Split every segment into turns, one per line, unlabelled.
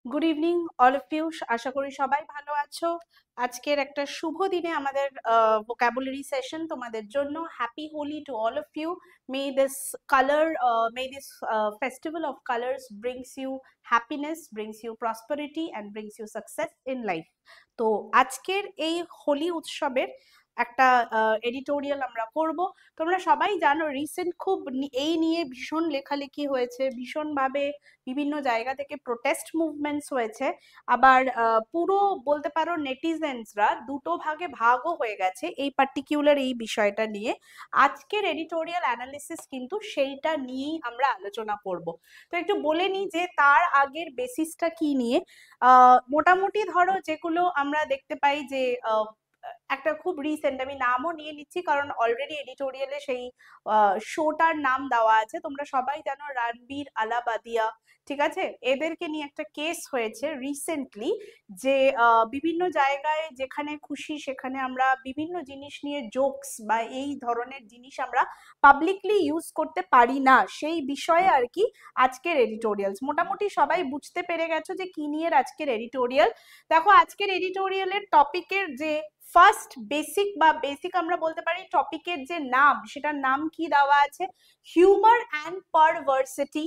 Good evening all of you. আশা করি সবাই ভালো আছো। আজকের একটা শুভ দিনে আমাদের ভোকাবুলারি সেশন তোমাদের জন্য। Happy Holi to all of you. May this festival of colors brings you happiness, brings you prosperity and brings you success in life. তো আজকের এই হোলি উৎসবের একটা এডিটোরিয়াল আমরা করব। তোমরা সবাই জানো রিসেন্ট খুব এই নিয়ে ভীষণ লেখালেখি হয়েছে, ভীষণভাবে বিভিন্ন জায়গা থেকে প্রোটেস্ট মুভমেন্টস হয়েছে। আবার পুরো বলতে পারো নেটিজেন্সরা দুটো ভাগে ভাগও হয়ে গেছে এই পার্টিকুলার এই বিষয়টা নিয়ে। আজকের এডিটোরিয়াল অ্যানালিসিস কিন্তু সেইটা নিয়েই আমরা আলোচনা করব। তো একটু বলে নিই যে তার আগের বেসিসটা কি নিয়ে। মোটামুটি ধরো যেগুলো আমরা দেখতে পাই যে একটা খুব রিসেন্ট, আমি নামও নিয়ে নিচ্ছি কারণ অলরেডি এডিটোরিয়ালে সেই শোটার নাম দেওয়া আছে। তোমরা সবাই জানো রণবীর আলাবাদিয়া, ঠিক আছে, এদেরকে নিয়ে একটা কেস হয়েছে রিসেন্টলি যে বিভিন্ন জায়গায় যেখানে খুশি সেখানে আমরা বিভিন্ন জিনিস নিয়ে জোকস বা এই ধরনের জিনিস আমরা পাবলিকলি ইউজ করতে পারি না, সেই বিষয়ে আর কি আজকের এডিটোরিয়ালস। মোটামুটি সবাই বুঝতে পেরে গেছো যে কি নিয়ে আজকের এডিটোরিয়াল। দেখো আজকের এডিটোরিয়ালের টপিকের যে ফার্স্ট বেসিক আমরা বলতে পারি টপিকের যে নাম, সেটার নাম কি দেওয়া আছে, humour and perversity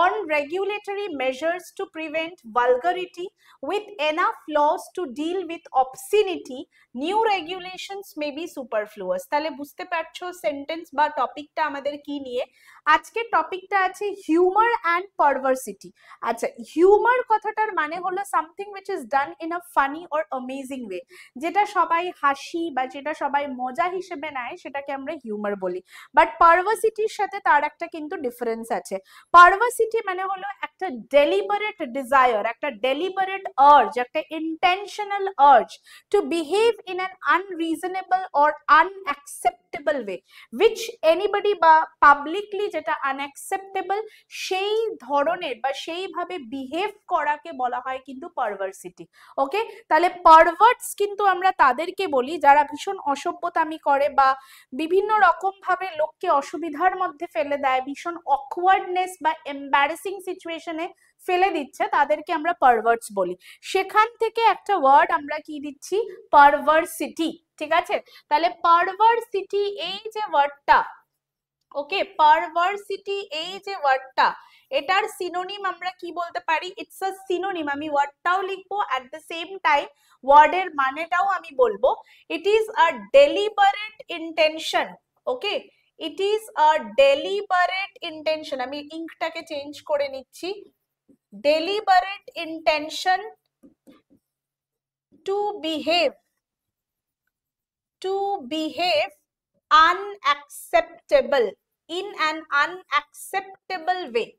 on regulatory measures to prevent vulgarity with enough laws to deal with obscenity, new regulations may be superfluous। তাহলে বুঝতে পারছো সেন্টেন্স বা টপিকটা আমাদের কি নিয়ে। আজকের টপিকটা আছে হিউমার অ্যান্ড পারভার্সিটি। আচ্ছা, হিউমার কথাটার মানে হলো something which is done in a funny or amazing way, যেটা সবাই হাসি বা যেটা সবাই মজা হিসেবে নেয় সেটাকে আমরা হিউমার বলি। বাট পারভার্সিটির সাথে তার একটা কিন্তু ডিফারেন্স আছে। পারভার্সিটি মানে হলো একটা ডেলিবারেট ডিজায়ার, একটা ডেলিবারেট আর্জ, একটা intentional urge two behave in an unreasonable or unacceptable way which anybody, বা পাবলিকলি যেটা আনঅ্যাকসেপ্টেবল সেই ধরনের বা সেইভাবে বিহেভ করাকে বলা হয় কিন্তু পারভার্সিটি। ওকে, তাহলে পারভার্টস কিন্তু আমরা তাদেরকে বলি যারা ভীষণ অসভ্যতামি করে বা বিভিন্ন রকম ভাবে লোককে অসুবিধার মধ্যে ফেলে দেয়, ভীষণ অকওয়ার্ডনেস বা এম্বারেসিং সিচুয়েশনে ফেলে দিচ্ছে, তাদেরকে আমরা পারভার্টস বলি। সেখান থেকে একটা ওয়ার্ড আমরা কি দিচ্ছি, পারভার্সিটি। ঠিক আছে, তাহলে পারভার্সিটি এই যে ওয়ার্ডটা, ওকে, পারভার্সিটি এই যে ওয়ার্ডটা, এটার সিনোনিম আমরা কি বলতে পারি, ইটস আ সিনোনিম। আমি ওয়ার্ডটাও লিখবো অ্যাট দ্য সেম টাইম ওয়ার্ডের মানেটাও আমি বলবো। It is a deliberate intention. Okay, it is a deliberate intention. আমি ইঙ্কটাকে চেঞ্জ করে নিচ্ছি। Deliberate intention to behave unacceptable in an unacceptable way.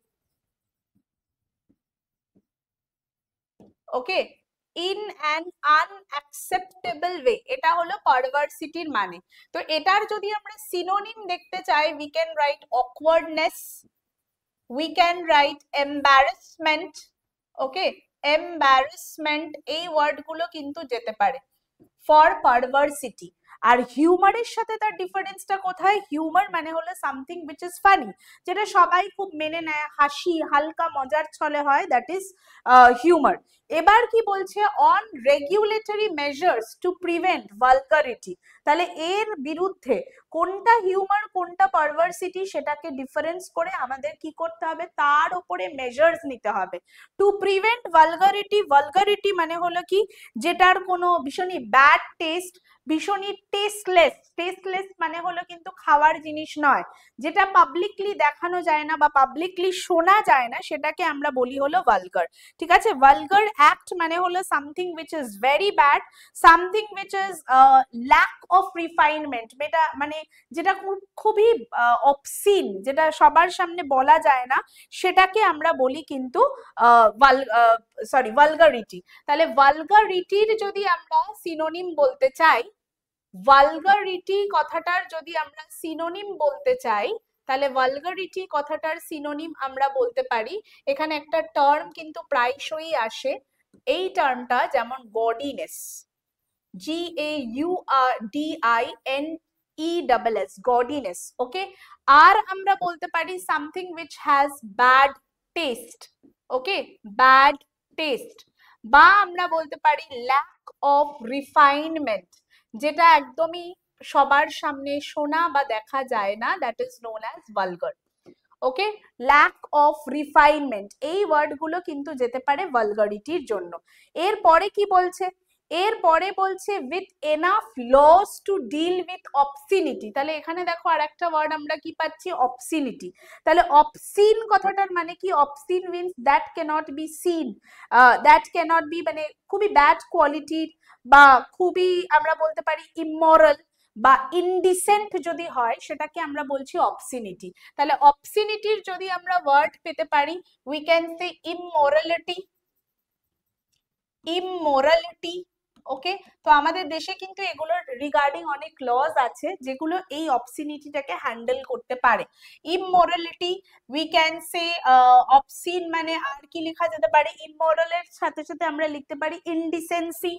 Okay, in an unacceptable way, এটা হলো পারভার্সিটির মানে। তো এটার যদি আমরা সিনোনিম দেখতে চাই, we can write awkwardness, we can write embarrassment. Okay, embarrassment এই ওয়ার্ডগুলো কিন্তু যেতে পারে ফর পারভার্সিটি। আর হিউমারের সাথে তার ডিফারেন্সটা কোথায়, হিউমার মানে হলো সামথিং উইচ ইজ ফানি, যেটা সবাই খুব মেনে নেয়, হাসি হালকা মজার ছলে হয়, দ্যাট ইজ হিউমার। এবার কি বলছে, on regulatory measures to prevent vulgarity. তাহলে এর বিরুদ্ধে কোনটা হিউমার কোনটা পারভার্সিটি সেটাকে ডিফারেন্স করে আমাদের কি করতে হবে, তার উপরে মেজার্স নিতে হবে। টু প্রিভেন্ট ভালগারিটি, ভালগারিটি মানে হলো কি, যেটার কোনো ভীষণই ব্যাড টেস্ট, ভীষণই টেস্টলেস, টেস্টলেস মানে হলো কিন্তু খাওয়ার জিনিস নয়, যেটা পাবলিকলি দেখানো যায় না বা পাবলিকলি শোনা যায় না, সেটাকে আমরা বলি হলো ভালগার। ঠিক আছে, ভালগার অ্যাক্ট মানে হলো something which is very bad, something which is lack of refinement, মানে যেটা খুবই অবসিন, যেটা সবার সামনে বলা যায় না, সেটাকে আমরা বলি কিন্তু ভালগারিটি। তাহলে ভালগারিটির যদি আমরা সিনোনিম বলতে চাই, ভালগারিটি কথাটার যদি আমরা সিনোনিম বলতে চাই, তাহলে ভালগারিটি কথাটার সিনোনিম আমরা বলতে পারি, এখানে একটা টার্ম কিন্তু প্রায়শই আসে, এই টার্মটা যেমন গডিনেস, GAUDINESS, গডিনেস। ওকে, আর আমরা বলতে পারি something which has bad taste. Okay, bad test, বা আমরা বলতে পারি ল্যাক অফ রিফাইনমেন্ট, যেটা একদমই সবার সামনে শোনা বা দেখা যায় না, that is known as vulgar. Okay, lack of refinement, এই ওয়ার্ডগুলো কিন্তু যেতে পারে ভালগারিটির জন্য। এরপরে কি বলছে, এরপরে বলছে with enough laws to deal with obscenity. তাহলে এখানে দেখো আরেকটা ওয়ার্ড আমরা কি পাচ্ছি, অবসিনিটি। তাহলে অবসিন কথাটার মানে কি, obscene means that cannot be seen, that cannot be মানে খুবই ব্যাড কোয়ালিটির, বা খুবই আমরা বলতে পারি ইমমরাল বা ইনডিসেন্ট যদি হয়, সেটাকে আমরা বলছি অবসিনিটি। তাহলে অবসিনিটির যদি আমরা ওয়ার্ড পেতে পারি, উই ক্যান সে ইমমোরালিটি, ইমমোরালিটি। ওকে, তো আমাদের দেশে কিন্তু এগুলোর রিগার্ডিং অনেক লজ আছে যেগুলো এই অবসিনিটিটাকে হ্যান্ডেল করতে পারে। ইমমোরালিটি, উই ক্যান সে অবসিন, মানে আর কি লেখা যেতে পারে, ইমমোরালের সাথে সাথে আমরা লিখতে পারি ইনডিসেন্সি,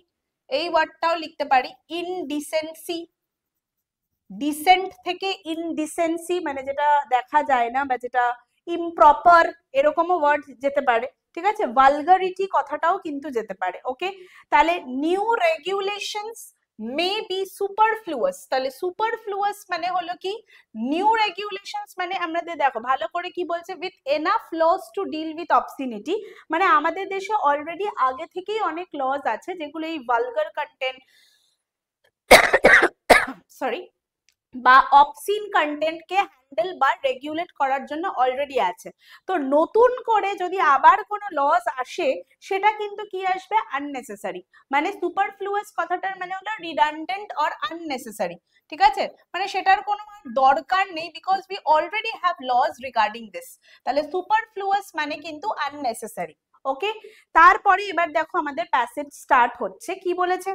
এই ওয়ার্ডটাও লিখতে পারি ইনডিসেন্সি। ডিসেন্ট থেকে ইনডিসেন্সি মানে যেটা দেখা যায় না বা যেটা ইমপ্রপার, এরকমও ওয়ার্ড যেতে পারে। ঠিক আছে, ভালগারিটি কথাটাও কিন্তু যেতে পারে। ওকে, তাহলে নিউ রেগুলেশনস মে বি সুপারফ্লুয়াস, তাহলে সুপারফ্লুয়াস মানে হলো কি, নিউ রেগুলেশনস মানে আমাদের দেখো ভালো করে কি বলছে, with enough laws to deal with obscenity, মানে আমাদের দেশে অলরেডি আগে থেকেই অনেক লজ আছে যেগুলো এই ভালগার কন্টেন্ট সরি বা অবসিন কন্টেন্টকে হ্যান্ডেল বা রেগুলেট করার জন্য অলরেডি আছে। তো নতুন করে যদি আবার কোনো লস আসে, সেটা কিন্তু কি আসবে, আননেসেসারি, মানে সুপারফ্লুয়াস কথাটার মানে হলো রিডান্ডেন্ট অর আননেসেসারি। ঠিক আছে, মানে সেটার কোনো দরকার নেই, because we already have laws regarding this. তাহলে সুপারফ্লুয়াস মানে কিন্তু আননেসেসারি। ওকে, তারপরে এবার দেখো আমাদের প্যাসেজ স্টার্ট হচ্ছে, কি বলেছে,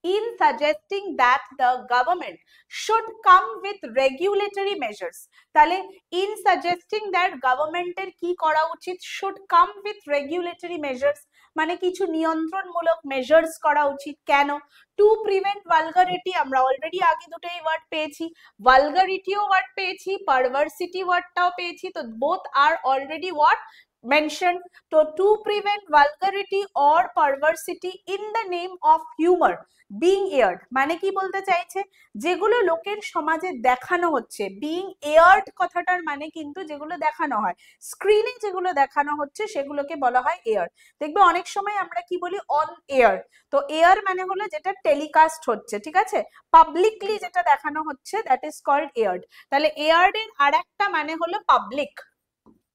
in suggesting that the government should come with regulatory measures, তাহলে in suggesting that government এর কি করা উচিত, should come with regulatory measures মানে কিছু নিয়ন্ত্রণমূলক মেজার্স করা উচিত। কেন, টু প্রিভেন্ট ভালগারিটি, আমরা অলরেডি আগে দুটোই ওয়ার্ড পেয়েছি, ভালগারিটিও ওয়ার্ড পেয়েছি, পারভার্সিটি ওয়ার্ডটাও পেয়েছি, তো both are already what mentioned. তো to prevent vulgarity or perversity in the name of humor being aired, মানে কি বলতে চাইছে, যেগুলো লোকের সমাজে দেখানো হচ্ছে, being aired কথাটার মানে কিন্তু যেগুলো দেখানো হয়, স্ক্রিনে যেগুলো দেখানো হচ্ছে সেগুলোকে বলা হয় এয়ার। দেখবে অনেক সময় আমরা কি বলি, অন এয়ার, তো এয়ার মানে হলো যেটা টেলিকাস্ট হচ্ছে, ঠিক আছে, পাবলিকলি যেটা দেখানো হচ্ছে, দ্যাট ইজ কল্ড এয়ার্ড। তাহলে এয়ার্ড এর আর একটা মানে হলো পাবলিক।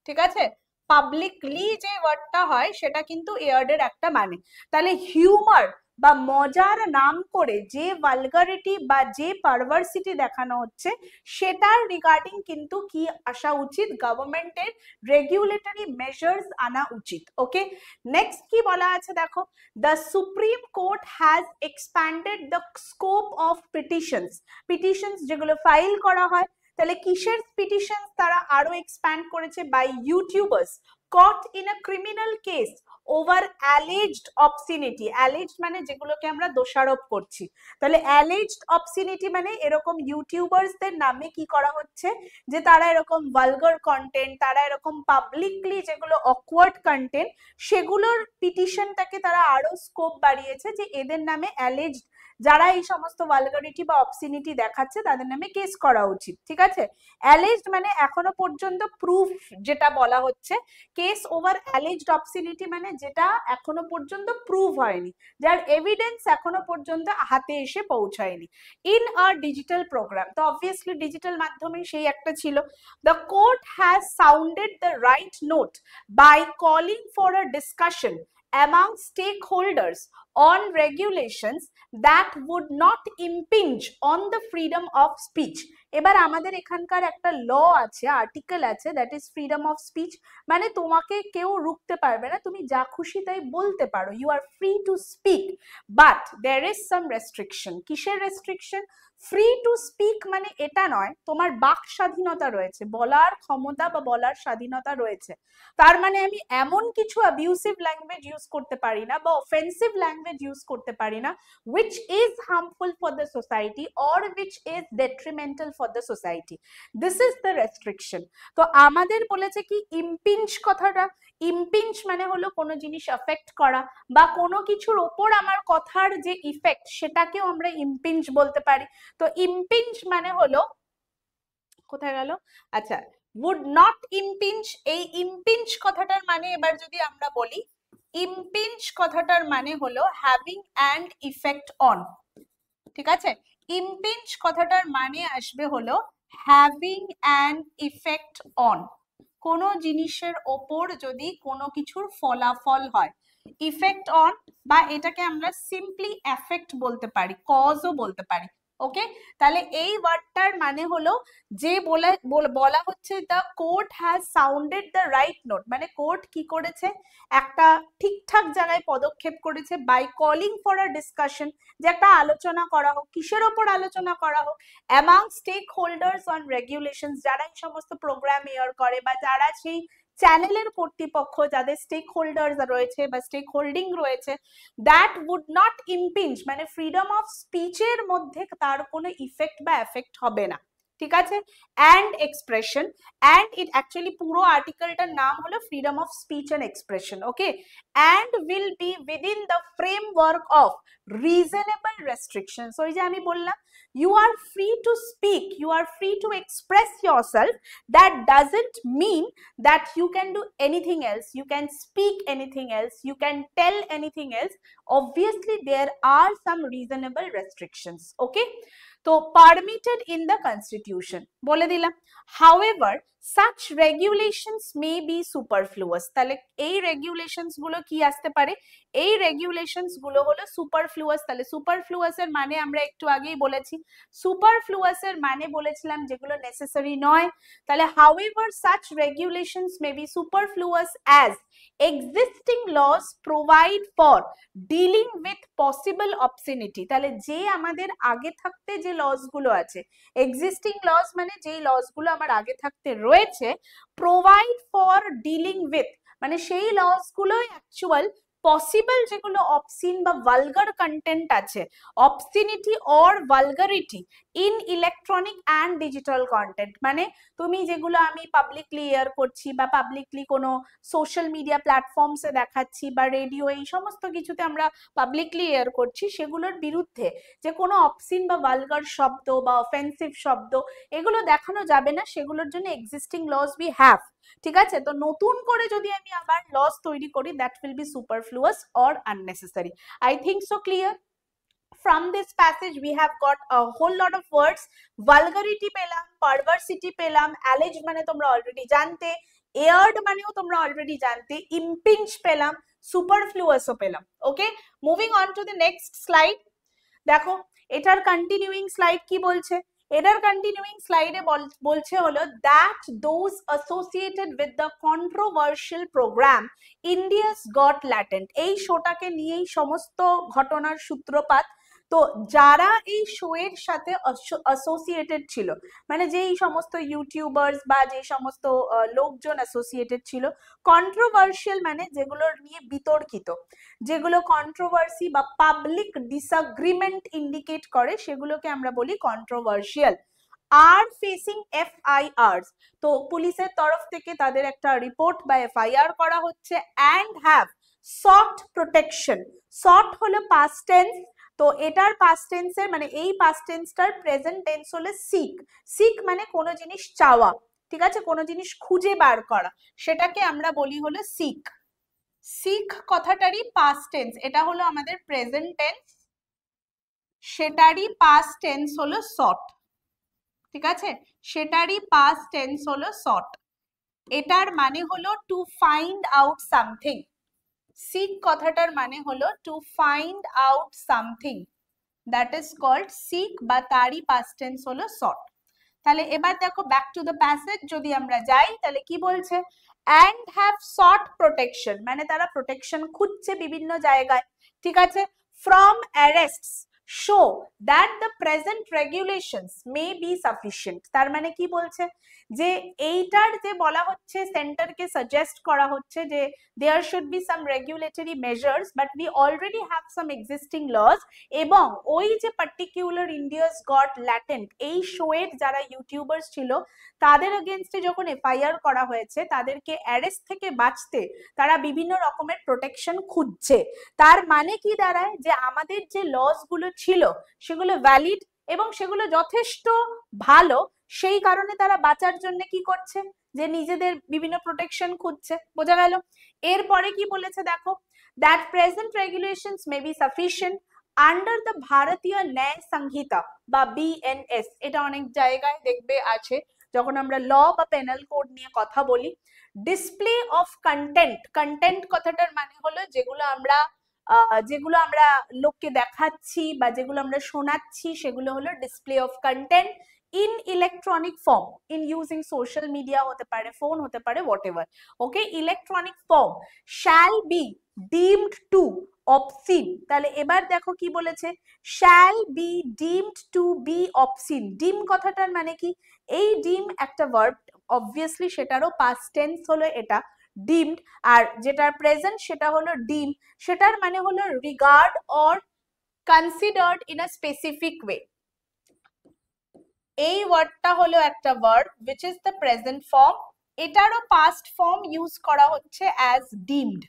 ঠিক আছে, পাবলিকলি যে ওয়ার্ডটা হয় সেটা কিন্তু এয়ার্ডের একটা মানে। তাহলে হিউমার বা মজার নাম করে যে ভালগারিটি বা যে পারভার্সিটি দেখানো হচ্ছে, সেটার রিগার্ডিং কিন্তু কি আসা উচিত, গভর্নমেন্টের রেগুলেটরি মেজার্স আনা উচিত। ওকে, নেক্সট কি বলা আছে দেখো, the supreme court has expanded the scope of petitions, petitions যেগুলো ফাইল করা হয়, তাহলে কিসের পিটিশন তারা আরো এক্সপ্যান্ড করেছে, by YouTubers caught in a criminal case over alleged obscenity, alleged মানে যেগুলোকে আমরা দোষারোপ করছি, তাহলে অ্যালিজড অবসিনিটি মানে এরকম ইউটিউবার্সদের নামে কি করা হচ্ছে, যে তারা এরকম ভালগার কন্টেন্ট, তারা এরকম পাবলিকলি যেগুলো অকওয়ার্ড কন্টেন্ট, সেগুলোর পিটিশনটাকে তারা আরো স্কোপ বাড়িয়েছে, যে এদের নামে অ্যালিজড যারা এই সমস্ত ভালগারিটি বা অবসিনিটি দেখাচ্ছে তাদের নামে কেস করা উচিত। ঠিক আছে, অ্যালিজড মানে এখনো পর্যন্ত প্রুফ যেটা বলা হচ্ছে, কেস ওভার অ্যালিজড অবসিনিটি মানে যেটা এখনো পর্যন্ত প্রুভ হয়নি, যার এভিডেন্স এখনো পর্যন্ত হাতে এসে পৌঁছায়নি। ইন আ ডিজিটাল প্রোগ্রাম, তো অবভিয়াসলি ডিজিটাল মাধ্যমে সেই একটা ছিল। The court has sounded the right note by calling for a discussion among stakeholders on regulations that would not impinge on the freedom of speech. এবার আমাদের এখানকার একটা ল আছে, আর্টিকেল আছে, that is freedom of speech, মানে তোমাকে কেউ রুখতে পারবে না, তুমি যা খুশি তাই বলতে পারো, you are free to speak, but there is some restriction. কিসের রেস্ট্রিকশন, ফ্রি টু স্পিক মানে এটা নয়, তোমার বাক স্বাধীনতা রয়েছে, বলার ক্ষমতা বা বলার স্বাধীনতা রয়েছে, তার মানে আমি এমন কিছু অ্যাবিউসিভ ল্যাঙ্গুয়েজ ইউজ করতে পারি না বা অফেন্সিভ ল্যাঙ্গুয়েজ ল্যাঙ্গুয়েজ ইউজ করতে পারি না which is harmful for the society or which is detrimental for the society. This is the restriction. তো আমাদের বলেছে কি ইম্পিঞ্চ কথাটা, ইম্পিঞ্চ মানে হলো কোনো জিনিস এফেক্ট করা বা কোনো কিছুর ওপর আমার কথার যে ইফেক্ট সেটাকেও আমরা ইম্পিঞ্চ বলতে পারি। তো ইম্পিঞ্চ মানে হলো, কোথায় গেল, আচ্ছা, would not impinge, এই ইম্পিঞ্চ কথাটার মানে এবার যদি আমরা বলি, ইম্পিঞ্চ কথাটার মানে হলো হ্যাভিং অ্যান্ড ইফেক্ট অন, ঠিক আছে, ইম্পিঞ্চ কথাটার মানে আসবে হলো হ্যাভিং অ্যান্ড ইফেক্ট অন, কোনো জিনিসের ওপর যদি কোনো কিছুর ফলাফল হয়, ইফেক্ট অন, বা এটাকে আমরা সিম্পলি এফেক্ট বলতে পারি, কজও বলতে পারি। ওকে, তাহলে এই ওয়ার্ডটার মানে হলো যে বলা হচ্ছে the court has sounded the right note, মানে কোর্ট কি করেছে, একটা ঠিকঠাক জায়গায় পদক্ষেপ করেছে by calling for a discussion, যে একটা আলোচনা করা হোক, কিসের ওপর আলোচনা করা হোক, among stake holders on regulations, যারা এই সমস্ত প্রোগ্রাম এয়ার করে বা যারা সেই চ্যানেলের কর্তৃপক্ষ, যাদের স্টেক হোল্ডার্স রয়েছে বা স্টেক হোল্ডিং রয়েছে, দ্যাট উড নট ইম্পিঞ্জ, মানে ফ্রিডম অফ স্পিচের মধ্যে তার কোনো ইফেক্ট বা এফেক্ট হবে না, ঠিক আছে, and expression, and it actually পুরো আর্টিকেলটার নাম হলো freedom of speech and expression, okay, and will be within the framework of reasonable restrictions. ওই যে আমি বললাম, you are free to speak, you are free to express yourself, that doesn't mean that you can do anything else, you can speak anything else, you can tell anything else, obviously there are some reasonable restrictions, okay, তো permitted in the constitution বলে দিলাম, however such regulations may be superfluous, তাহলে এই regulations গুলো কি আসতে পারে, এই রেগুলেশনস গুলো হলো সুপারফ্লুয়াস। তাহলে সুপারফ্লুয়াস এর মানে আমরা একটু আগেই বলেছি, সুপারফ্লুয়াস এর মানে বলেছিলাম যেগুলো নেসেসারি নয়। তাহলে however such regulations may be superfluous as existing laws provide for dealing with possible obscenity, তাহলে যে আমাদের আগে থাকতে যে লস গুলো আছে, এক্সিস্টিং লস মানে যেই লস গুলো আমার আগে থাকতে রয়েছে, প্রোভাইড ফর ডিলিং উইথ, মানে সেই লস গুলোই অ্যাকচুয়াল পসিবল যেগুলো অবসিন বা ভালগার কন্টেন্ট আছে, obscenity or vulgarity in electronic and digital content, মানে তুমি যেগুলো আমি পাবলিকলি এয়ার করছি বা পাবলিকলি কোনো সোশ্যাল মিডিয়া প্ল্যাটফর্মসে দেখাচ্ছি বা রেডিও, এই সমস্ত কিছুতে আমরা পাবলিকলি এয়ার করছি, সেগুলোর বিরুদ্ধে যে কোনো অবসিন বা ভালগার শব্দ বা অফেন্সিভ শব্দ এগুলো দেখানো যাবে না, সেগুলোর জন্য এক্সিস্টিং লস উই হ্যাভ, ঠিক আছে। তো নতুন করে যদি আমি আবার লস তৈরি করি, that will be superfluous or unnecessary. I think so clear. From this passage we have got a whole lot of words, vulgarity পেলাম, perversity পেলাম, alleged মানে তোমরা অলরেডি জানতে, aired মানেও তোমরা অলরেডি জানতে, impinge পেলাম, superfluous ও পেলাম, okay. Moving on to the next slide, দেখো এটার কন্টিনিউইং স্লাইড কি বলছে, এটার কন্টিনিউইং স্লাইডে বলছে হলো that those associated with the controversial program India's Got Latent, এই শোটাকে নিয়েই সমস্ত ঘটনার সূত্রপাত। তো যারা এই শো এর সাথে অ্যাসোসিয়েটেড ছিল, মানে যেই সমস্ত ইউটিউবার্স বা যে সমস্ত লোকজন অ্যাসোসিয়েটেড ছিল, কন্ট্রোভার্সিয়াল মানে যেগুলোর নিয়ে বিতর্কিত, যেগুলো কন্ট্রোভার্সি বা পাবলিক ডিসএগ্রিমেন্ট ইন্ডিকেট করে, সেগুলোকে আমরা বলি কন্ট্রোভার্সিয়াল। আর ফেসিং FIRs, তো পুলিশের তরফ থেকে তাদের একটা রিপোর্ট বা FIR করা হচ্ছে, and have thought protection, thought হলো পাস্ট টেন্স, তো এটার পাস্ট টেন্সের মানে এই পাস্ট টেন্সটার প্রেজেন্ট টেন্স হলো সিক, সিক মানে কোনো জিনিস চাওয়া, ঠিক আছে, কোনো জিনিস খুঁজে বার করা, সেটাকে আমরা বলি হলো সিক। সিক কথাটারই পাস্ট টেন্স, এটা হলো আমাদের প্রেজেন্ট টেন্স, সেটারই পাস্ট টেন্স হলো সট, ঠিক আছে, সেটারই পাস্ট টেন্স হলো সট। এটার মানে হলো to find out something, seek কথাটার মানে হলো to find out something, that is called seek, বা তারই পাস্ট টেন্স হলো সট। তাহলে এবার দেখো ব্যাক টু দ্য প্যাসেজ যদি আমরা যাই, তাহলে কি বলছে, and have sought protection, মানে তারা প্রোটেকশন খুঁজছে বিভিন্ন জায়গায়, ঠিক আছে, from arrests, show that the present regulations may be sufficient. তার মানে কি বলছে যে এইটার যে বলা হচ্ছে, সেন্টারকে সাজেস্ট করা হচ্ছে যে there should be some regulatory measures but we already have some existing laws, এবং ওই যে পার্টিকুলার ইন্ডিয়াস গট ল্যাটেন্ট এই শোয়ের যারা ইউটিউবার্স ছিল তাদের এগেনস্টে যখন এফআইআর করা হয়েছে, তাদেরকে অ্যারেস্ট থেকে বাঁচতে তারা বিভিন্ন রকমের প্রোটেকশন খুঁজছে। তার মানে কি দাঁড়ায় যে আমাদের যে লস গুলো ছিল সেগুলো ভ্যালিড এবং সেগুলো যথেষ্ট ভালো, সেই কারণে তারা বাঁচার জন্য কি করছে, যে নিজেদের বিভিন্ন প্রোটেকশন খুঁজছে। বোঝা গেল? এরপরে কি বলেছে দেখো, that present regulations may be sufficient under the ভারতীয় ন্যায় সংহিতা বা বিএনএস। এটা অনেক জায়গায় দেখবে আছে যখন আমরা ল বা পেনাল কোড নিয়ে কথা বলি। ডিসপ্লে অফ কন্টেন্ট, কন্টেন্ট কথাটার মানে হলো যেগুলো আমরা লোককে দেখাচ্ছি বা যেগুলো আমরা শোনাচ্ছি সেগুলো হলো display of content in electronic form, in using social media হতে পারে, ফোন হতে পারে, whatever. Okay, electronic form shall be deemed to obscene. তাহলে এবার দেখো কি বলেছে, shall be deemed to be obscene. Deem কথাটার মানে কি, এই ডিম একটা ভার্ব, অবভিয়াসলি সেটারও পাস্ট টেন্স হলো এটা ডিমড, আর যেটার প্রেজেন্ট সেটা হলো ডিম, সেটার মানে হলো regard or considered in a specific way. এই ওয়ার্ডটা হলো একটা verb which is the present form, এটারও পাস্ট ফর্ম ইউজ করা হচ্ছে অ্যাজ ডিমড।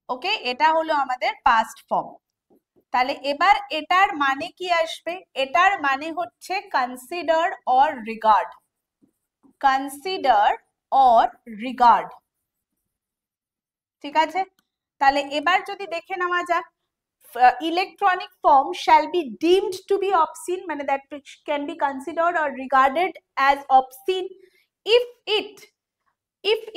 ওকে, এটা হলো আমাদের পাস্ট ফর্ম। তাহলে এবার এটার মানে কি আসবে, এটার মানে হচ্ছে consider or regard, consider or regard. ঠিক আছে, তাহলে এবার যদি দেখে নেওয়া যাক, electronic form shall be deemed to be obscene, মানে that can be considered or regarded as obscene if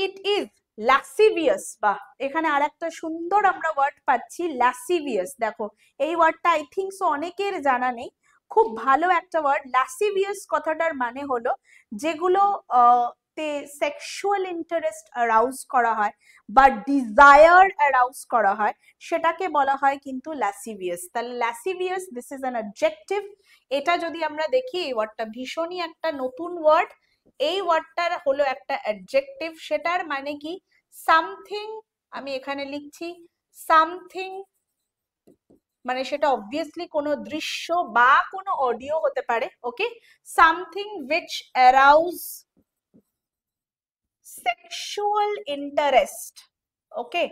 it is lascivious। বা এখানে আরেকটা সুন্দর আমরা ওয়ার্ড পাচ্ছি, lascivious। দেখো এই ওয়ার্ডটা আই থিংক সো অনেকের জানা নেই, খুব ভালো একটা ওয়ার্ড। lascivious কথাটার মানে হলো যেগুলো তে সেক্সুয়াল ইন্টারেস্ট অ্যারাউজ করা হয় বা ডিজায়ার অ্যারাউজ করা হয়, সেটাকে বলা হয় কিন্তু lascivious। তাহলে lascivious, this is an adjective. এটা যদি আমরা দেখি, এই ওয়ার্ডটা ভীষণই একটা নতুন ওয়ার্ড। এই ওয়ার্ডটার হলো একটা অ্যাডজেক্টিভ, সেটার মানে কি, সামথিং, আমি এখানে লিখছি সামথিং, মানে সেটা অবভিয়াসলি কোনো দৃশ্য বা কোনো অডিও হতে পারে। Okay, something which arouse sexual interest। Okay,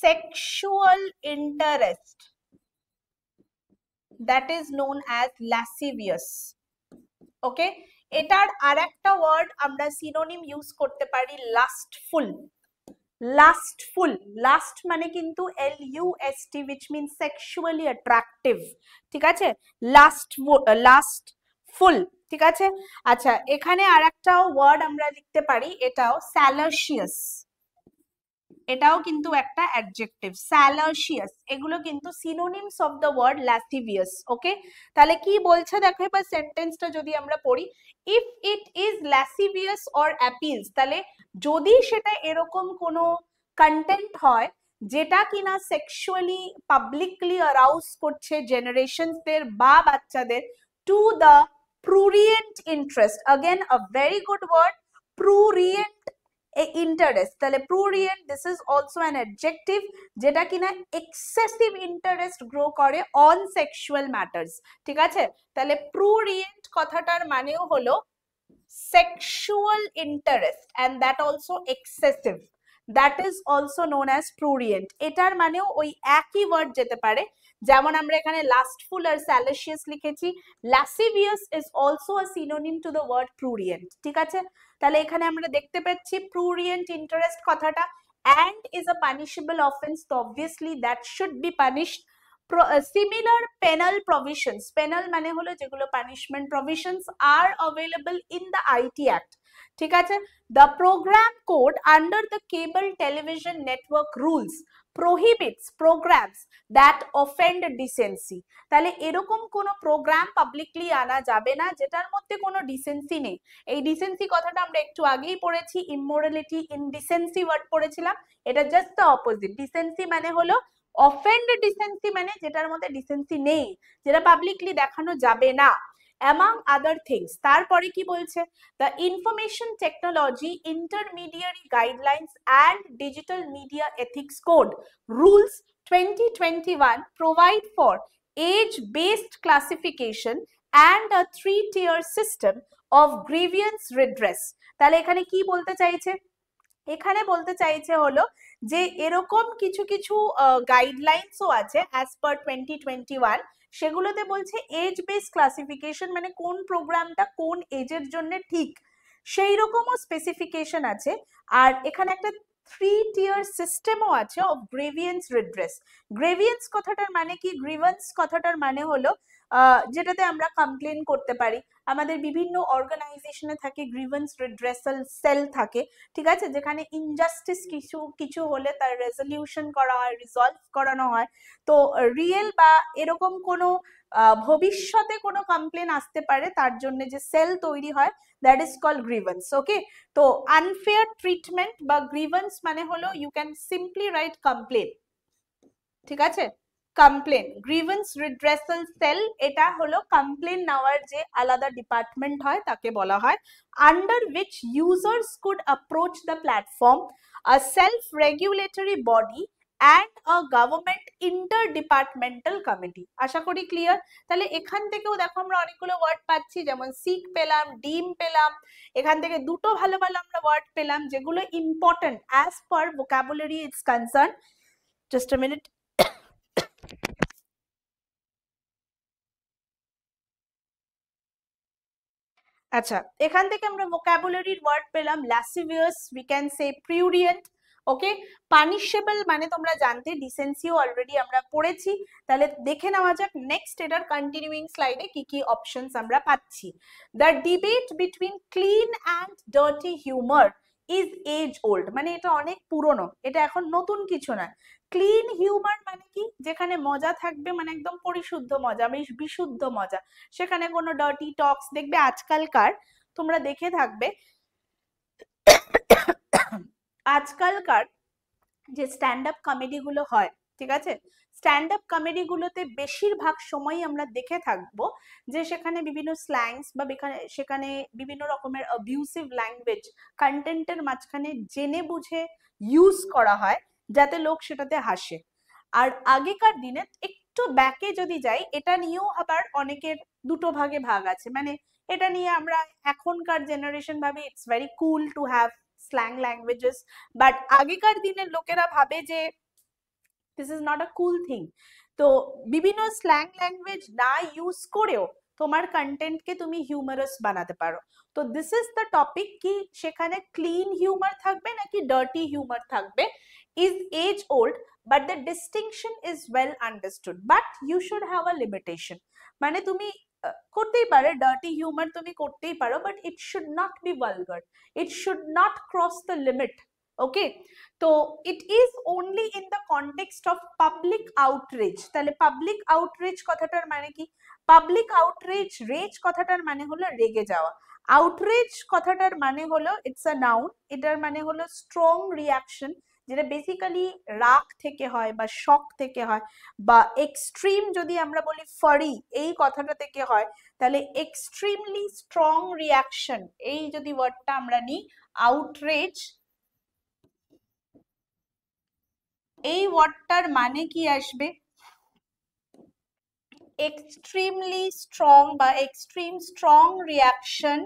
sexual interest, that is known as lascivious। Okay, এটার আরেকটা ওয়ার্ড আমরা সিনোনিম ইউজ করতে পারি, লাস্টফুল। লাস্টফুল, লাস্ট মানে কিন্তু LUST which means sexually attractive। ঠিক আছে, লাস্টফুল। ঠিক আছে, আচ্ছা এখানে আরেকটা ওয়ার্ড আমরা লিখতে পারি, এটাও স্যালাসিয়াস, এটাও কিন্তু একটা অ্যাডজেক্টিভ, স্যালাসিয়াস। এগুলো কিন্তু synonyms of the word lascivious. Okay, তাহলে কি বলছে দেখো এবার সেন্টেন্সটা যদি আমরা পড়ি, if it is lascivious or appeals, তাহলে যদি সেটা এরকম কোনো কন্টেন্ট হয় যেটা কিনা সেক্সুয়ালি পাবলিকলি অ্যারাউজ করছে জেনারেশনসদের বা বাচ্চাদের, to the prurient interest, again a very good word, prurient interest. তাহলে prurient, this is also an adjective, যেটা কিনা এক্সেসিভ ইন্টারেস্ট গ্রো করে অন সেক্সুয়াল ম্যাটার্স। ঠিক আছে, তাহলে prurient কথাটার মানেও হলো sexual interest and that also excessive, that is also known as prurient। এটার মানেও ওই একই ওয়ার্ড যেতে পারে, যেমন আমরা এখানে লাস্টফুল আর স্যালাসিয়াস লিখেছি, lascivious is also a synonym to the word prurient। ঠিক আছে, তাহলে এখানে আমরা দেখতে পাচ্ছি prurient interest কথাটা and is a punishable offense, so obviously that should be punished। Similar penal provisions, penal মানে হলো যেগুলো punishment provisions are available in the IT Act। ঠিক আছে, the program code under the cable television network rules prohibits programs that offend decency। তাহলে এরকম কোনো programme publicly আনা যাবে না যেটার মধ্যে কোনো ডিসেন্সি নেই। এই ডিসেন্সি কথাটা আমরা একটু আগেই পড়েছি, ইমোরালিটি, ইনডিসেন্সি ওয়ার্ড পড়েছিলাম, এটা জাস্ট দ্য অপোজিট। ডিসেন্সি মানে হলো অফেন্ড ডিসেন্সি মানে যেটার মধ্যে ডিসেন্সি নেই, যেটা পাবলিকলি দেখানো যাবে না, among other things। তারপরে কি বলছে, the information technology intermediary guidelines and digital media ethics code rules 2021 provide for age based classification and a 3-tier system of grievance redress। তাহলে এখানে কি বলতে চাইছে, এখানে বলতে চাইছে হলো যে এরকম কিছু কিছু গাইডলাইন্সও আছে অ্যাজ পার 2021, সেগুলোতে বলছে এজ বেস ক্লাসিফিকেশন, মানে কোন প্রোগ্রামটা কোন এজের জন্য ঠিক সেই রকমও স্পেসিফিকেশন আছে। আর এখানে একটা 3-tier সিস্টেমও আছে অফ গ্রেভিয়েন্স রিড্রেস। গ্রেভিয়েন্স কথাটার মানে কি, গ্রিভেন্স কথাটার মানে হলো যেটাতে আমরা কমপ্লেন করতে পারি। আমাদের বিভিন্ন অর্গানাইজেশনে থাকে গ্রিভেন্স রিড্রেসাল সেল থাকে, ঠিক আছে, যেখানে ইনজাস্টিস কিছু কিছু হলে তার রেজলিউশন করা হয়, রিজলভ করানো হয়। তো রিয়েল বা এরকম কোনো ভবিষ্যতে কোনো কমপ্লেন আসতে পারে তার জন্য যে সেল তৈরি হয়, that is called grievance. Okay, তো আনফেয়ার ট্রিটমেন্ট বা গ্রিভেন্স মানে হলো you can simply write complain, ঠিক আছে, কমপ্লেন। গ্রিভেন্স রিড্রেসাল সেল এটা হলো কমপ্লেন নেওয়ার যে আলাদা ডিপার্টমেন্ট হয় তাকে বলা হয়, under which users could approach the platform, a self regulatory body and a government interdepartmental committee. আশা করি ক্লিয়ার। তাহলে এখান থেকেও দেখো আমরা অনেকগুলো ওয়ার্ড পাচ্ছি, যেমন সিক পেলাম, ডিম পেলাম, এখান থেকে দুটো ভালো ভালো আমরা ওয়ার্ড পেলাম যেগুলো important as per vocabulary its concern. Just a minute. আচ্ছা, এখান থেকে আমরা ভোকাবুলারির ওয়ার্ড পেলাম lascivious, we can say prurient. Okay, punishable মানে তোমরা জানতে, ডিসেন্সিও অলরেডি আমরা পড়েছি। তাহলে দেখে নেওয়া যাক নেক্সট এটার কন্টিনিউইং স্লাইডে কি কি অপশনস আমরা পাচ্ছি। The debate between clean and dirty humour is as old, মানে এটা অনেক পুরনো, এটা এখন নতুন কিছু না। ক্লিন হিউমার মানে কি, যেখানে মজা থাকবে, মানে একদম পরিশুদ্ধ মজা, বিশুদ্ধ মজা, সেখানে কোনো ডার্টি টক্স। দেখবে আজকালকার, তোমরা দেখে থাকবে আজকালকার যে স্ট্যান্ড আপ কমেডি গুলো হয়, ঠিক আছে, স্ট্যান্ড আপ কমেডি গুলোতে বেশিরভাগ সময় আমরা দেখে থাকবো যে সেখানে বিভিন্ন স্ল্যাংস বা সেখানে বিভিন্ন রকমের অ্যাবিউসিভ ল্যাঙ্গুয়েজ কন্টেন্টের মাঝখানে জেনে বুঝে ইউজ করা হয় যাতে লোক সেটাতে হাসে। আর আগেকার দিনে একটু ব্যাকে যদি যাই, এটা নিয়েও আবার অনেকের দুটো ভাগে ভাগ আছে, মানে এটা নিয়ে আমরা এখনকার জেনারেশন ভাবে it's very cool to have slang languages, but আগেকার দিনের লোকেরা ভাবে যে this is not a cool thing. তো বিভিন্ন স্ল্যাং ল্যাঙ্গুয়েজ না ইউজ করেও তোমার কন্টেন্টকে তুমি হিউমারাস বানাতে পারো। তো দিস ইজ দ্য টপিক, কি সেখানে ক্লিন হিউমার থাকবে নাকি ডার্টি হিউমার থাকবে, is as old but the distinction is well understood, but you should have a limitation. মানে তুমি করতেই পারে ডার্টি হিউমার, তুমি করতেই পারো, but it should not be vulgar, it should not cross the limit. Okay, তো it is only in the context of public outreach. তাহলে public outreach কথাটার মানে কি, পাবলিক আউটরিচ, রেজ কথাটার মানে হলো রেগে যাওয়া, আউটরিচ কথাটার মানে হলো ইটস আ নাউন, এটার মানে হলো স্ট্রং রিয়াকশন, যেটা বেসিক্যালি রাগ থেকে হয় বা শক থেকে হয়, বা এক্সট্রিম যদি আমরা বলি ফারি এই কথাটা থেকে হয়, তাহলে এক্সট্রিমলি স্ট্রং রিয়াকশন, এই যদি ওয়ার্ডটা আমরা নিই আউটরেজ, এই ওয়ার্ডটার মানে কি আসবে, এক্সট্রিমলি স্ট্রং বা extreme strong reaction,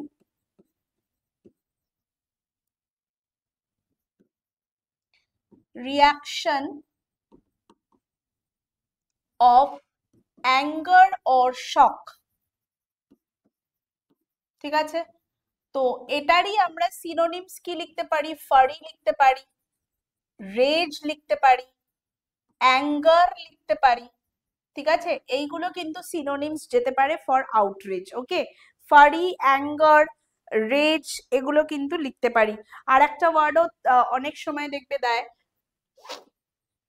reaction of anger or shock. ঠিক আছে, তো এটারই আমরা সিনোনিমস কি লিখতে পারি, ফারি লিখতে পারি, রেজ লিখতে পারি, অ্যাঙ্গার লিখতে পারি, ঠিক আছে, এইগুলো কিন্তু সিনোনিমস যেতে পারে for outreach. Okay, fury, anger, rage এগুলো কিন্তু লিখতে পারি। আর একটা ওয়ার্ডও অনেক সময় দেখবে দেয়,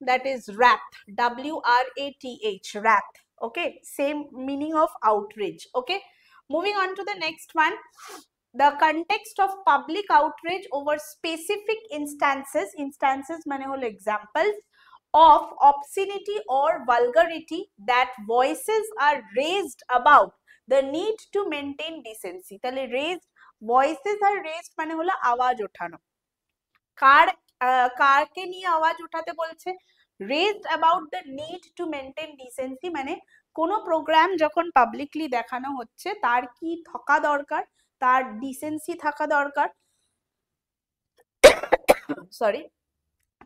that is wrath, WRATH, wrath. Okay, same meaning of outrage. Okay, moving on to the next one, the context of public outrage over specific instances, instances মানে হলো examples of obscenity or vulgarity that voices are raised about the need to maintain decency. তাহলে raised, voices are raised মানে হলো আওয়াজ ওঠানো। কারকে নিয়ে আওয়াজ উঠাতে বলছে? raised about the need to maintain decency মানে কোনো প্রোগ্রাম যখন পাবলিকলি দেখানো হচ্ছে তার কি থাকা দরকার, তার ডিসেন্সি থাকা দরকার, সরি,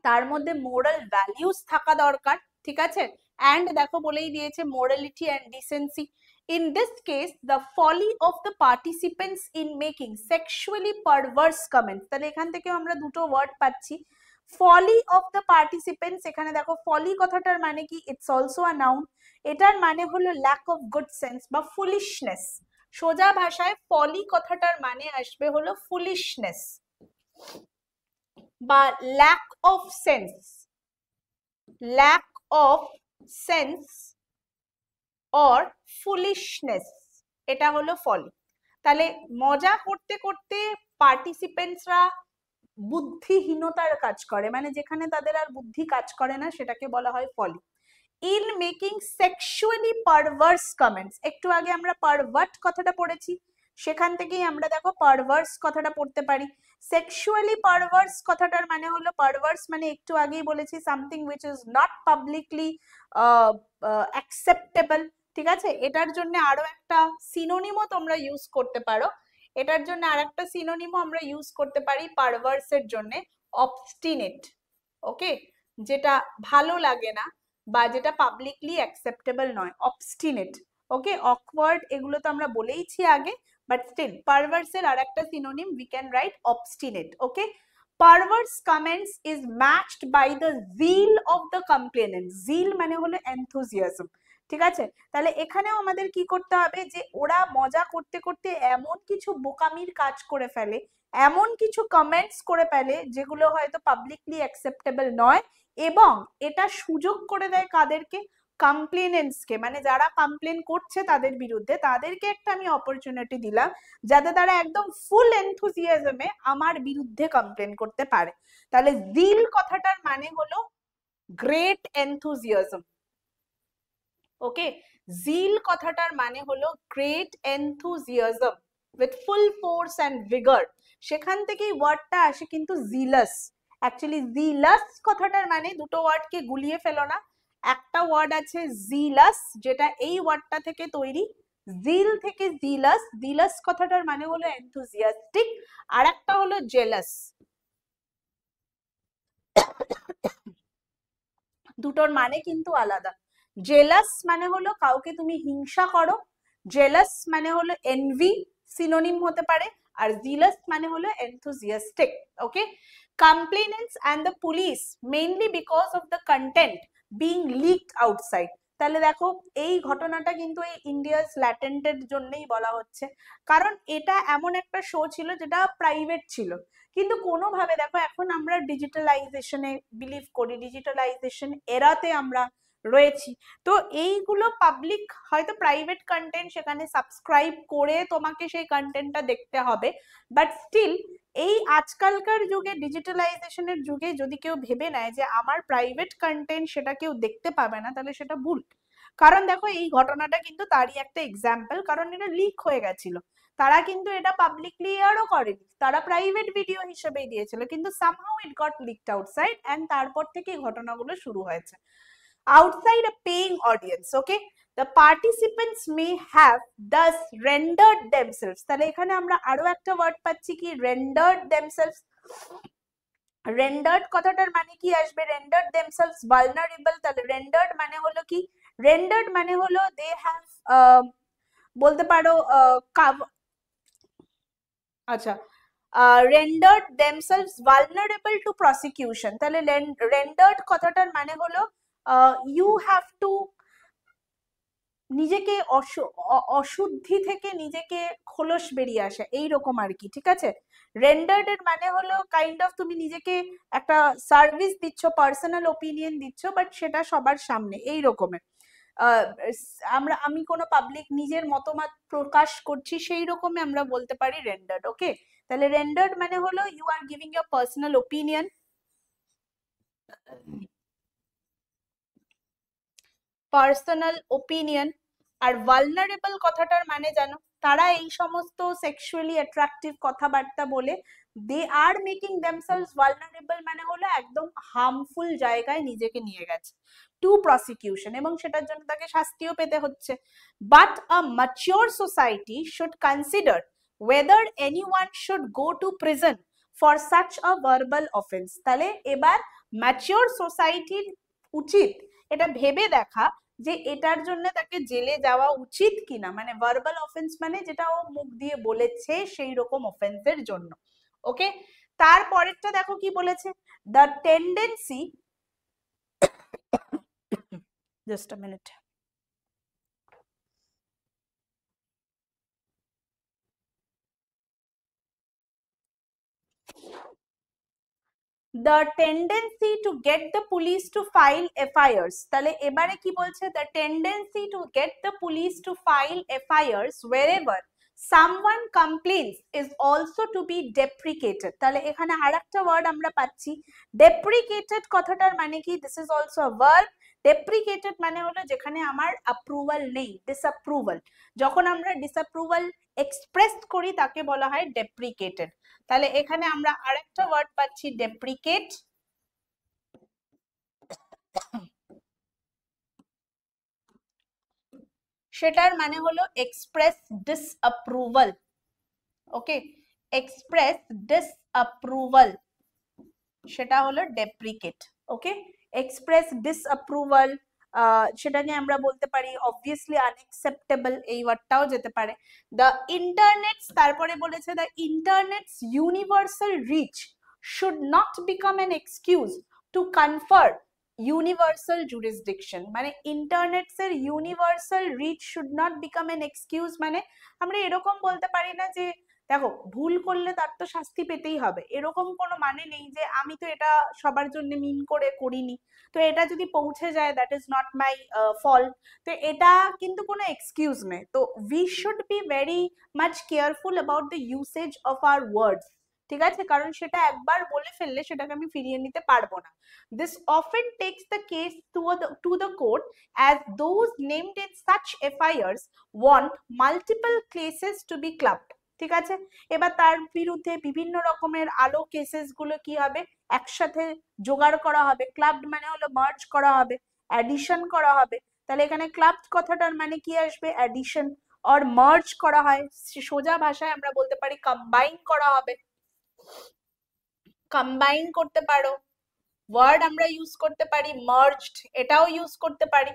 তার মধ্যে মোরাল ভ্যালিউস থাকা দরকার, ঠিক আছে? অ্যান্ড দেখো বলেই দিয়েছে morality and decency. In this case, the folly of the participants in making sexually perverse comments, তাহলে এখান থেকে আমরা দুটো ওয়ার্ড পাচ্ছি। folly of the participants, এখানে দেখো folly কথাটার মানে কি? It's also a noun. এটার মানে হলো lack of good sense বা foolishness। সোজা ভাষায় folly কথাটার মানে আসবে হলো foolishness বা lack of sense, lack of sense or foolishness, এটা হলো folly। তাহলে মজা করতে করতে পার্টিসিপেন্টসরা বুদ্ধিহীনতার কাজ করে, মানে যেখানে তাদের আর বুদ্ধি কাজ করে না সেটাকে বলা হয় folly। in making sexually perverse comments, একটু আগে আমরা pervert কথাটা পড়েছি, সেখান থেকেই আমরা দেখো perverse কথাটা পড়তে পারি। sexually perverse কথাটার মানে হলো, perverse মানে একটু আগেই বলেছি something which is not publicly acceptable, ঠিক আছে? এটার জন্য আরো একটা সিনোনিমও তোমরা ইউজ করতে পারো, এটার জন্য আরেকটা সিনোনিমও আমরা ইউজ করতে পারি perverse এর জন্য, obstinate, ওকে? যেটা ভালো লাগে না বা যেটা পাবলিকলি অ্যাকসেপ্টেবল নয়, obstinate, ওকে? awkward এগুলো তো আমরা বলেইছি আগে, বাট স্টিল পারভার্স এর আরেকটা synonym we can write obstinate, okay? perverse comments is matched by the zeal of the complainant, zeal মানে হলো enthusiasm, ঠিক আছে? তাহলে এখানেও আমাদের কি করতে হবে, যে ওরা মজা করতে করতে এমন কিছু বোকামির কাজ করে ফেলে, এমন কিছু কমেন্টস করে ফেলে যেগুলো হয়তো পাবলিকলি অ্যাকসেপ্টেবল নয়, এবং এটা সুযোগ করে দেয় কাদেরকে? কমপ্লেনেন্টসকে, মানে যারা কমপ্লেন করছে তাদের বিরুদ্ধে, তাদেরকে একটা আমি অপরচুনিটি দিলাম যাতে তারা একদম ফুল এনথুজিয়াজমে আমার বিরুদ্ধে কমপ্লেন করতে পারে। তাহলে জিল কথাটার মানে হলো গ্রেট এনথুজিয়াজম, ওকে? জিল কথাটার মানে হলো great enthusiasm with full force and ভিগর, সেখান থেকেই ওয়ার্ডটা আসে কিন্তু জিলাস। অ্যাকচুয়ালি জিলাস কথাটার মানে, দুটো ওয়ার্ডকে গুলিয়ে ফেলো না, একটা ওয়ার্ড আছে জিলাস যেটা এই ওয়ার্ডটা থেকে তৈরি, জিল থেকে জিলাস, জিলাস কথাটার মানে হলো এনথুজিয়াস্টিক, আর একটা হলো জেলাস। দুটোর মানে কিন্তু আলাদা। জেলাস মানে হলো কাউকে তুমি হিংসা করো, জেলাস মানে হলো এনভি, সিনোনিম হতে পারে, আর জিলাস মানে হলো enthusiastic, okay? Complainants and the police mainly because of the content being leaked outside, তাহলে দেখো এই ঘটনাটা কিন্তু এই ইন্ডিয়াস ল্যাটেন্টের জন্যই বলা হচ্ছে, কারণ এটা এমন একটা শো ছিল যেটা প্রাইভেট ছিল, কিন্তু কোনোভাবে দেখো এখন আমরা ডিজিটালাইজেশনে বিলিভ করি, ডিজিটালাইজেশন এরাতে আমরা রয়েছি, তো এইগুলো পাবলিক হয়তো প্রাইভেট কন্টেন্ট, সেখানে সাবস্ক্রাইব করে তোমাকে সেই কন্টেন্টটা দেখতে হবে, বাট স্টিল এই আজকালকার যুগে, ডিজিটালাইজেশনের যুগে যদি কেউ ভেবে নেয় যে আমার প্রাইভেট কন্টেন্ট সেটা কেউ দেখতে পাবে না, তাহলে সেটা ভুল। কারণ দেখো এই ঘটনাটা কিন্তু তারই একটা এক্সাম্পল, কারণ এটা লিক হয়ে গেছিল, তারা কিন্তু এটা পাবলিকলি এয়ারও করেনি, তারা প্রাইভেট ভিডিও হিসেবেই দিয়েছিল, কিন্তু somehow it got leaked outside, and তারপর থেকে এই ঘটনাগুলো শুরু হয়েছে। Outside a paying audience, okay, the participants may have thus rendered themselves, তাহলে এখানে আমরা আরো একটা ওয়ার্ড পাচ্ছি কি? rendered themselves। rendered কথাটার মানে কি আসবে? rendered themselves vulnerable, তাহলে rendered মানে হলো কি? rendered মানে হলো they have বলতে পারো আচ্ছা, rendered themselves vulnerable to prosecution, তাহলে rendered কথাটার মানে হলো you have to নিজেকে অশুদ্ধি থেকে নিজেকে খোলস বেরিয়ে আসা, এইরকম আর কি, ঠিক আছে? রেন্ডার্ড এর মানে হলো কাইন্ড অফ তুমি নিজেকে একটা সার্ভিস দিচ্ছ, পার্সোনাল ওপিনিয়ন দিচ্ছ, বাট সেটা সবার সামনে, এই রকমের। আমি কোনো পাবলিক নিজের মতামত প্রকাশ করছি, সেই রকমই আমরা বলতে পারি রেন্ডার্ড, ওকে? তাহলে রেন্ডার্ড মানে হলো you are giving your personal opinion personal opinion. আর ভালনারেবল কথাটার মানে জানো, তারা এই সমস্ত সেক্সুয়ালি অ্যাট্রাকটিভ কথাবার্তা বলে দে আর মেকিং দেমসেলস ভালনারেবল, মানে হলো একদম হার্মফুল জায়গায় নিজেকে নিয়ে গেছে টু প্রসিকিউশন, এবং সেটার জন্য তাকে শাস্তিও পেতে হচ্ছে। But a mature society should consider whether anyone should go to prison for such a verbal offense। তাহলে এবার ম্যাচিওর সোসাইটির উচিত এটা ভেবে দেখা যে এটার জন্য তাকে জেলে যাওয়া উচিত কিনা, মানে ভার্বাল অফেন্স মানে যেটা ও মুখ দিয়ে বলেছে সেই রকম অফেন্সের জন্য। ওকে, তারপরেরটা দেখো কি বলেছে, the tendency, just a minute, the tendency to get the police to file FIRs। তাহলে এবারে কি বলছে, the tendency to get the police to file FIRs wherever someone complains is also to be deprecated। তাহলে এখানে আরেকটা word আমরা পাচ্ছি, deprecated কথাটার মানে কি, this is also a verb। deprecated মানে হলো যেখানে আমার অ্যাপ্রুভাল নেই, ডিসঅ্যাপ্রুভাল, যখন আমরা ডিসঅ্যাপ্রুভাল এক্সপ্রেস করি তাকে বলা হয় deprecated। তাহলে এখানে আমরা আরেকটা ওয়ার্ড পাচ্ছি ডেপ্রিকেট, সেটার মানে হলো এক্সপ্রেস ডিসঅ্যাপ্রুভাল। ওকে, এক্সপ্রেস ডিসঅ্যাপ্রুভাল সেটা হলো ডেপ্রিকেট। ওকে, এক্সপ্রেস ডিসঅ্যাপ্রুভাল সেটাকে আমরা বলতে পারি অবভিয়াসলি আনএক্সেপ্টেবল, এই ওয়ার্ডটাও যেতে পারে। দ্য ইন্টারনেটস, তারপরে বলেছে the internets universal reach should not become an excuse to confer universal jurisdiction. মানে ইন্টারনেটস এর universal reach should not become an excuse, মানে আমরা এরকম বলতে পারি না যে দেখো ভুল করলে তার তো শাস্তি পেতেই হবে, এরকম কোনো মানে নেই যে আমি তো এটা সবার জন্য মিন করে করিনি, তো এটা যদি পৌঁছে যায় that is not my fault, তো এটা কিন্তু কোনো এক্সকিউজ নেই। তো we should be very much careful about the usage of our ওয়ার্ডস, ঠিক আছে, কারণ সেটা একবার বলে ফেললে সেটাকে আমি ফিরিয়ে নিতে পারবো না। This often tax the case to the court as those named in such FIRs want multiple cases to be clubbed। ঠিক আছে, এবার তার বিরুদ্ধে বিভিন্ন রকমের আলো কেসেস গুলো কি হবে, একসাথে জোগাড় করা হবে, ক্লাবড মানে হলো মার্জ করা হবে, অ্যাডিশন করা হবে। তাহলে এখানে ক্লাব কথাটার মানে কি আসবে, অ্যাডিশন, অর মার্জ করা হয়, সোজা ভাষায় আমরা বলতে পারি কম্বাইন করা হবে, কম্বাইন করতে পারো, ওয়ার্ড আমরা ইউজ করতে পারি মার্জড, এটাও ইউজ করতে পারি,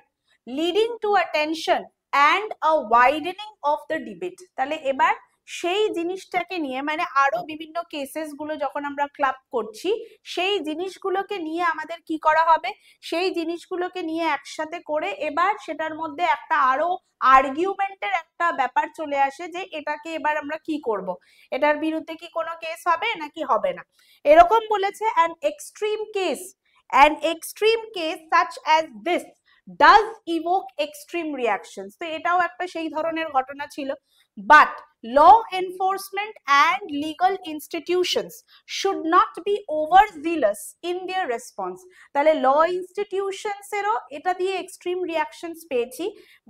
leading to a tension and a widening of the debate. তাহলে এবার সেই জিনিসটাকে নিয়ে, মানে আরো বিভিন্ন কেসেস গুলো যখন আমরা ক্লাব করছি সেই জিনিসগুলোকে নিয়ে আমাদের কি করা হবে, সেই জিনিসগুলোকে নিয়ে একসাথে করে এবার সেটার মধ্যে একটা আরো আর্গুমেন্টের একটা ব্যাপার চলে আসে যে এটাকে এবার আমরা কি করব, এটার বিরুদ্ধে কি কোনো কেস হবে নাকি হবে না। এরকম বলেছে an extreme case such as this does evoke extreme reactions। তো এটাও একটা সেই ধরনের ঘটনা ছিল। but law enforcement and legal institutions should not be overzealous in their response। তাহলে ল ইনস্টিটিউশনস এরও এটা দিয়ে এক্সট্রিম রিয়াকশনস পেয়েছি,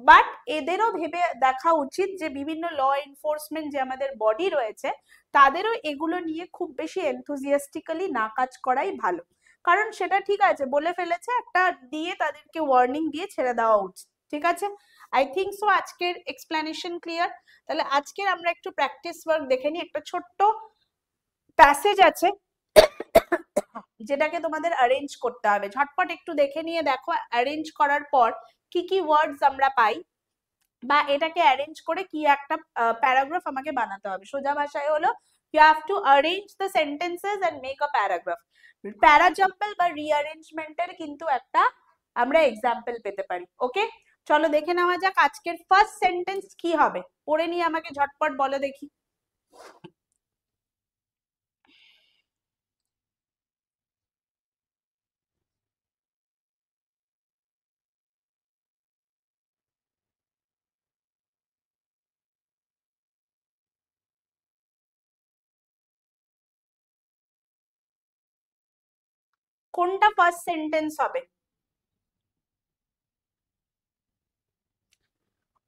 বাট এদেরও ভেবে দেখা উচিত যে বিভিন্ন ল এনফোর্সমেন্ট যে আমাদের বডি রয়েছে তাদেরও এগুলো নিয়ে খুব বেশি এনথুজিয়াস্টিক্যালি না কাজ করাই ভালো, কারণ সেটা ঠিক আছে বলে ফেলেছে একটা দিয়ে তাদেরকে ওয়ার্নিং দিয়ে ছেড়ে দেওয়া উচিত। ঠিক আছে, আই থিঙ্ক সো আজকের এক্সপ্লেনেশন ক্লিয়ার। তাহলে আজকের আমরা একটু প্র্যাকটিস ওয়ার্ক দেখে নিই। একটা ছোট্ট প্যাসেজ আছে যেটাকে তোমাদের অ্যারেঞ্জ করতে হবে, ঝটপট একটু দেখে নিয়ে দেখো অ্যারেঞ্জ করার পর কি কি ওয়ার্ডস আমরা পাই, বা এটাকে অ্যারেঞ্জ করে কি একটা প্যারাগ্রাফ আমাকে বানাতে হবে। সোজা ভাষায় হলো you have to arrange the sentences and make a paragraph। প্যারাজাম্পল বা রিঅ্যারেঞ্জমেন্টের কিন্তু একটা আমরা এক্সাম্পল পেতে পারি। ওকে, চলো দেখে নেওয়া যাক আজকের ফার্স্ট সেন্টেন্স কি হবে, পড়ে নিয়ে আমাকে ঝটপট বলো দেখি। কোনটা ফার্স্ট সেন্টেন্স হবে?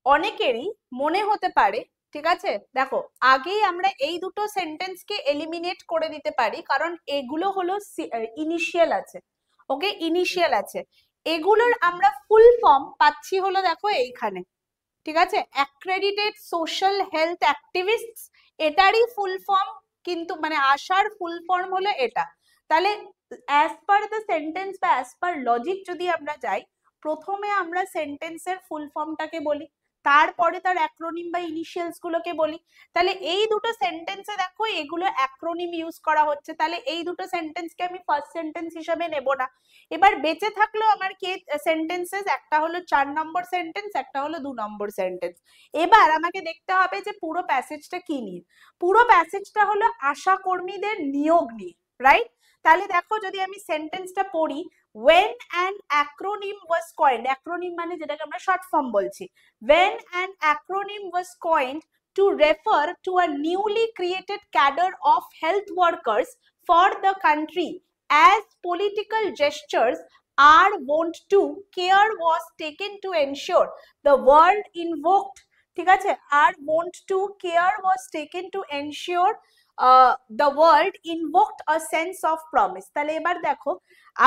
অনেকেরই মনে হতে পারে, ঠিক আছে, দেখো আগেই আমরা এই দুটো সেন্টেন্সকে এলিমিনেট করে দিতে পারি, কারণ এগুলো হলো ইনিশিয়াল আছে, ওকে, ইনিশিয়াল আছে। এগুলোর আমরা ফুল ফর্ম পাচ্ছি হলো দেখো এইখানে, ঠিক আছে, অ্যাক্রেডিটেড সোশ্যাল হেলথ অ্যাক্টিভিস্টস, এটারই ফুল ফর্ম কিন্তু মানে আশার ফুল ফর্ম হলো এটা। তাহলে অ্যাজ পার দ্য সেন্টেন্স বা অ্যাজ পার লজিক যদি আমরা যাই, প্রথমে আমরা সেন্টেন্সের ফুল ফর্মটাকে বলি, তারপরে তার অ্যাক্রোনিম বা ইনিশিয়ালস গুলোকে বলি। তাহলে এই দুটো সেন্টেন্সে দেখো এগুলো অ্যাক্রোনিম ইউজ করা হচ্ছে, তাহলে এই দুটো সেন্টেন্সকে আমি ফার্স্ট সেন্টেন্স হিসেবে নেব না। এবার বেঁচে থাকলো আমার কি সেন্টেন্সেস, একটা হলো 4 নম্বর সেন্টেন্স, একটা হলো 2 নম্বর সেন্টেন্স। এবার আমাকে দেখতে হবে যে পুরো প্যাসেজটা কি নিয়ে। পুরো প্যাসেজটা হলো আশা কর্মীদের নিয়োগ নিয়ে, রাইট? তাহলে দেখো যদি আমি সেন্টেন্সটা পড়ি, when an acronym was coined, acronym মানে যেটাকে আমরা শর্ট ফর্ম বলছি, when an acronym was coined to refer to a newly created cadre of health workers for the country as political gestures are wont to, care was taken to ensure the world invoked, ঠিক আছে, are wont to, care was taken to ensure the world invoked a sense of promise। তাহলে এবার দেখো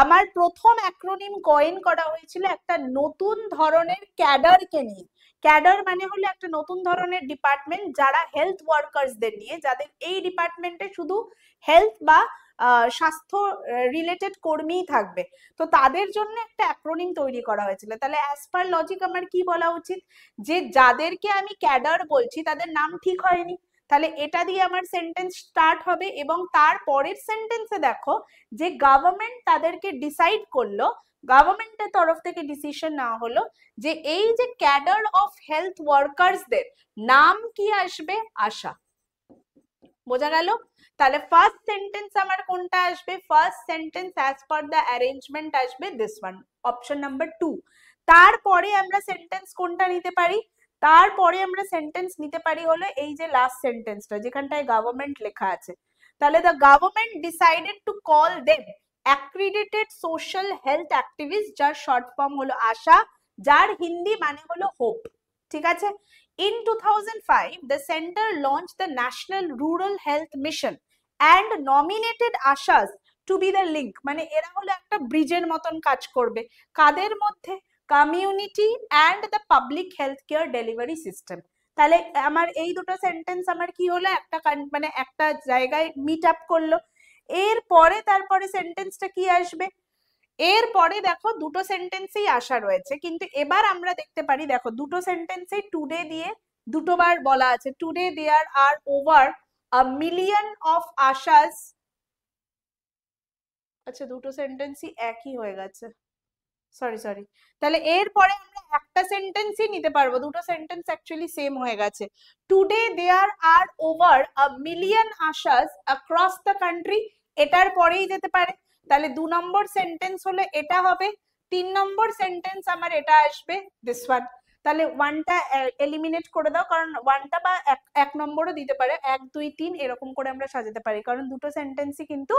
আমার প্রথম acronym coin করা হয়েছিল একটা নতুন ধরনের ক্যাডারকে নিয়ে। ক্যাডার মানে হলো একটা নতুন ধরনের ডিপার্টমেন্ট যারা হেলথ ওয়ার্কার্সদের নিয়ে, যাদের এই ডিপার্টমেন্টে শুধু হেলথ বা স্বাস্থ্য রিলেটেড কর্মীই থাকবে, তো তাদের জন্য একটা অ্যাক্রোনিম তৈরি করা হয়েছিল। তাহলে অ্যাজ পার লজিক আমার কি বলা উচিত, যে যাদেরকে আমি ক্যাডার বলছি তাদের নাম ঠিক হয়নি, তাহলে এটা দিয়ে আমার সেন্টেন্স স্টার্ট হবে। এবং তার পরের সেন্টেন্সে দেখো যে গভর্নমেন্ট তাদেরকে ডিসাইড করলো, গভর্নমেন্টের তরফ থেকে ডিসিশন নেওয়া হলো যে এই যে ক্যাডার অফ হেলথ ওয়ার্কার্সদের নাম কি আসবে, আশা। বোঝা গেল? তাহলে ফার্স্ট সেন্টেন্স আমার কোনটা আসবে, first sentence as per the arrangement আসবে দিস ওয়ান, অপশন নাম্বার 2। তারপরে আমরা সেন্টেন্স কোনটা নিতে পারি, তারপরে আমরা সেন্টেন্স নিতে পারি হলো এই যে লাস্ট সেন্টেন্সটা যেখানটায় গভর্নমেন্ট লেখা আছে। তাহলে the government decided to call them accredited social health activist, যার শর্ট ফর্ম হলো আশা, যার হিন্দি মানে হলো হোপ, ঠিক আছে। In 2005, the center launched the National Rural Health Mission and nominated Ashas to be the link, মানে এরা হলো একটা ব্রিজের মতন কাজ করবে, কাদের মধ্যে, community and the public health care delivery system. তাহলে আমার এই দুটো সেন্টেন্স আমার কি হলো, একটা মানে একটা জায়গায় মিট আপ করলো। এরপরে তারপরে সেন্টেন্সটা কি আসবে, এরপরে দেখো দুটো সেন্টেন্সেই আসা রয়েছে, কিন্তু এবার আমরা দেখতে পারি দেখো দুটো সেন্টেন্সেই টুডে দিয়ে দুটোবার বলা আছে, today there are over a million of ASHAs. আচ্ছা দুটো সেন্টেন্সই একই হয়ে গেছে, সরি সরি। তাহলে এরপরে আমরা একটা সেন্টেন্সই নিতে পারবো, দুটো সেন্টেন্স অ্যাকচুয়ালি সেম হয়ে গেছে। Today there are over a million ASHAs across the country, এটার পরেই যেতে পারে। তাহলে 2 নম্বর সেন্টেন্স হলো এটা হবে, 3 নম্বর সেন্টেন্স আমার এটা আসবে দিস ওয়ান। তাহলে ওয়ানটা এলিমিনেট করে দাও, কারণ ওয়ানটা বা এক নম্বরও দিতে পারে, 1 2 3 এরকম করে আমরা সাজাতে পারি, কারণ দুটো সেন্টেন্সই কিন্তু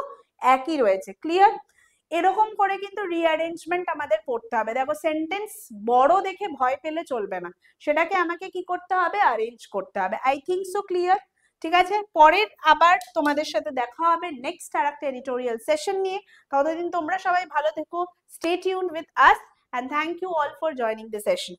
একই রয়েছে। ক্লিয়ার? এরকম করে কিন্তু রিঅ্যারেঞ্জমেন্ট আমাদের করতে হবে। দেখো সেন্টেন্স বড় দেখে ভয় পেলে চলবে না, সেটাকে আমাকে কি করতে হবে, অ্যারেঞ্জ করতে হবে। I think so clear? ঠিক আছে, পরের আবার তোমাদের সাথে দেখা হবে নেক্সট আর একটা এডিটোরিয়াল সেশন নিয়ে। ততদিন তোমরা সবাই ভালো থেকো, stay tuned with us, and thank you all for joining the session.